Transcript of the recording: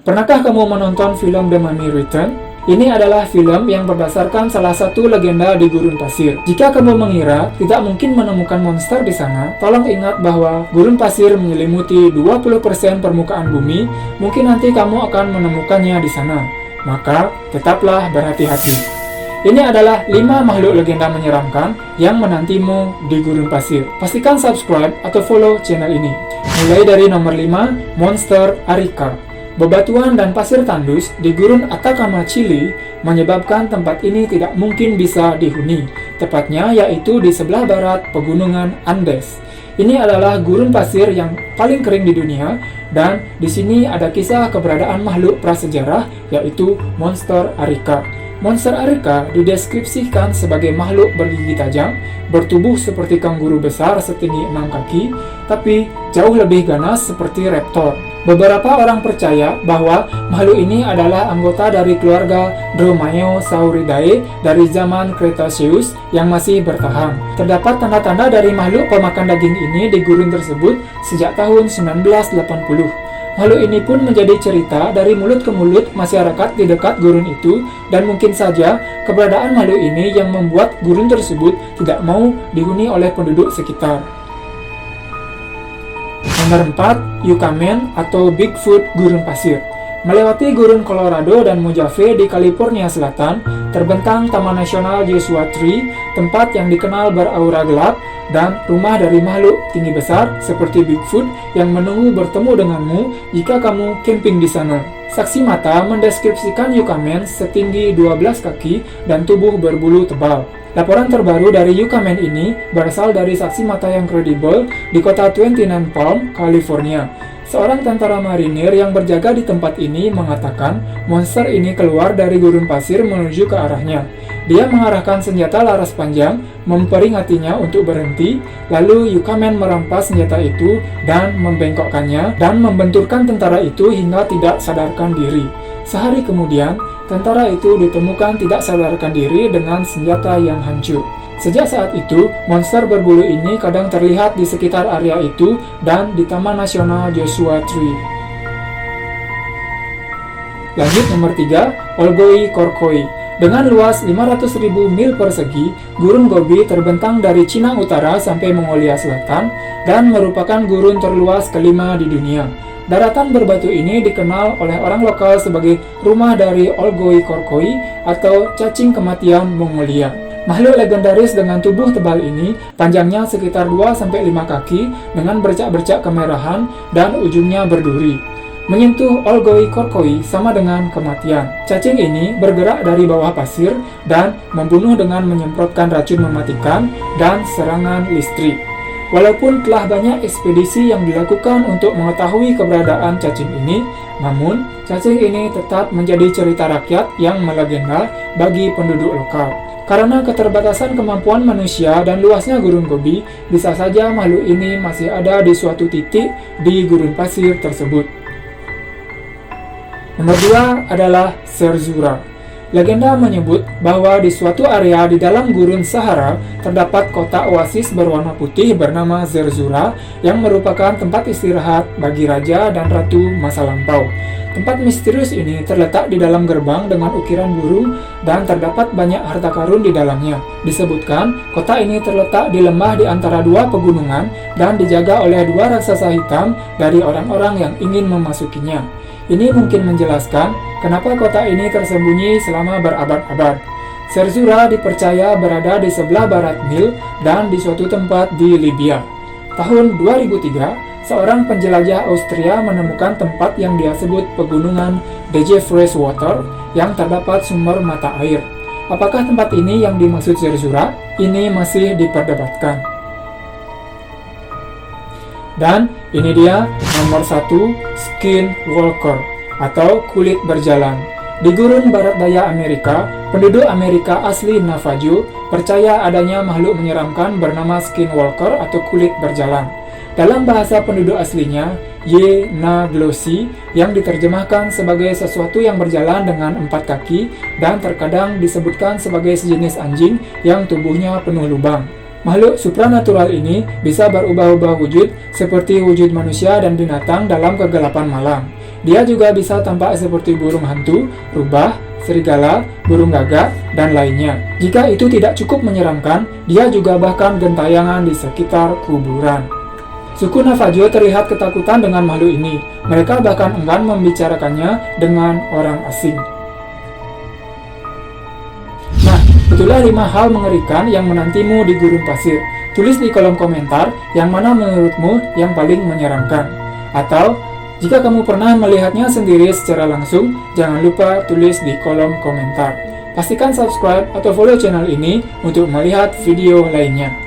Pernahkah kamu menonton film The Mummy Return? Ini adalah film yang berdasarkan salah satu legenda di gurun pasir. Jika kamu mengira tidak mungkin menemukan monster di sana, tolong ingat bahwa gurun pasir menyelimuti 20% permukaan bumi. Mungkin nanti kamu akan menemukannya di sana. Maka, tetaplah berhati-hati. Ini adalah 5 makhluk legenda menyeramkan yang menantimu di gurun pasir. Pastikan subscribe atau follow channel ini. Mulai dari nomor 5, Monster Arica. Bebatuan dan pasir tandus di gurun Atacama, Chili menyebabkan tempat ini tidak mungkin bisa dihuni, tepatnya yaitu di sebelah barat pegunungan Andes. Ini adalah gurun pasir yang paling kering di dunia, dan di sini ada kisah keberadaan makhluk prasejarah yaitu Monster Arica. Monster Arica dideskripsikan sebagai makhluk bergigi tajam, bertubuh seperti kanguru besar setinggi 6 kaki, tapi jauh lebih ganas seperti raptor. Beberapa orang percaya bahwa makhluk ini adalah anggota dari keluarga Dromaeosauridae dari zaman Cretaceous yang masih bertahan. Terdapat tanda-tanda dari makhluk pemakan daging ini di gurun tersebut sejak tahun 1980. Makhluk ini pun menjadi cerita dari mulut ke mulut masyarakat di dekat gurun itu, dan mungkin saja keberadaan makhluk ini yang membuat gurun tersebut tidak mau dihuni oleh penduduk sekitar. Nomor 4, Yucca-Man atau Bigfoot gurun pasir. Melewati gurun Colorado dan Mojave di California Selatan, terbentang Taman Nasional Joshua Tree, tempat yang dikenal beraura gelap dan rumah dari makhluk tinggi besar seperti Bigfoot yang menunggu bertemu denganmu jika kamu camping di sana. Saksi mata mendeskripsikan Yucca-Man setinggi 12 kaki dan tubuh berbulu tebal. Laporan terbaru dari Yucca-Man ini berasal dari saksi mata yang kredibel di kota 29 Palm, California. Seorang tentara marinir yang berjaga di tempat ini mengatakan monster ini keluar dari gurun pasir menuju ke arahnya. Dia mengarahkan senjata laras panjang, memperingatinya untuk berhenti, lalu Yucca-Man merampas senjata itu dan membengkokkannya dan membenturkan tentara itu hingga tidak sadarkan diri. Sehari kemudian, tentara itu ditemukan tidak sadarkan diri dengan senjata yang hancur. Sejak saat itu, monster berbulu ini kadang terlihat di sekitar area itu dan di Taman Nasional Joshua Tree. Lanjut nomor 3, Olgoi Korkoi. Dengan luas 500.000 mil persegi, gurun Gobi terbentang dari Cina Utara sampai Mongolia Selatan dan merupakan gurun terluas kelima di dunia. Daratan berbatu ini dikenal oleh orang lokal sebagai rumah dari Olgoi Korkoi atau cacing kematian Mongolia. Makhluk legendaris dengan tubuh tebal ini panjangnya sekitar 2-5 kaki dengan bercak-bercak kemerahan dan ujungnya berduri. Menyentuh Olgoi Korkoi sama dengan kematian. Cacing ini bergerak dari bawah pasir dan membunuh dengan menyemprotkan racun mematikan dan serangan listrik. Walaupun telah banyak ekspedisi yang dilakukan untuk mengetahui keberadaan cacing ini, namun cacing ini tetap menjadi cerita rakyat yang melegenda bagi penduduk lokal. Karena keterbatasan kemampuan manusia dan luasnya gurun Gobi, bisa saja makhluk ini masih ada di suatu titik di gurun pasir tersebut. Nomor 2 adalah Zerzura. Legenda menyebut bahwa di suatu area di dalam gurun Sahara terdapat kota oasis berwarna putih bernama Zerzura yang merupakan tempat istirahat bagi raja dan ratu masa lampau. Tempat misterius ini terletak di dalam gerbang dengan ukiran burung dan terdapat banyak harta karun di dalamnya. Disebutkan, kota ini terletak di lembah di antara 2 pegunungan dan dijaga oleh 2 raksasa hitam dari orang-orang yang ingin memasukinya. Ini mungkin menjelaskan kenapa kota ini tersembunyi selama berabad-abad. Zerzura dipercaya berada di sebelah barat Nil dan di suatu tempat di Libya. Tahun 2003, seorang penjelajah Austria menemukan tempat yang dia sebut pegunungan DG Freshwater yang terdapat sumber mata air. Apakah tempat ini yang dimaksud Zerzura? Ini masih diperdebatkan. Dan ini dia nomor 1, Skinwalker atau kulit berjalan. Di gurun barat daya Amerika, penduduk Amerika asli Navajo percaya adanya makhluk menyeramkan bernama Skinwalker atau kulit berjalan. Dalam bahasa penduduk aslinya, Ye-na-glosi, yang diterjemahkan sebagai sesuatu yang berjalan dengan 4 kaki dan terkadang disebutkan sebagai sejenis anjing yang tubuhnya penuh lubang. Makhluk supranatural ini bisa berubah-ubah wujud seperti wujud manusia dan binatang dalam kegelapan malam. Dia juga bisa tampak seperti burung hantu, rubah, serigala, burung gagak, dan lainnya. Jika itu tidak cukup menyeramkan, dia juga bahkan gentayangan di sekitar kuburan. Suku Navajo terlihat ketakutan dengan makhluk ini. Mereka bahkan enggan membicarakannya dengan orang asing. Nah, itulah 5 hal mengerikan yang menantimu di gurun pasir. Tulis di kolom komentar yang mana menurutmu yang paling menyeramkan. Atau, jika kamu pernah melihatnya sendiri secara langsung, jangan lupa tulis di kolom komentar. Pastikan subscribe atau follow channel ini untuk melihat video lainnya.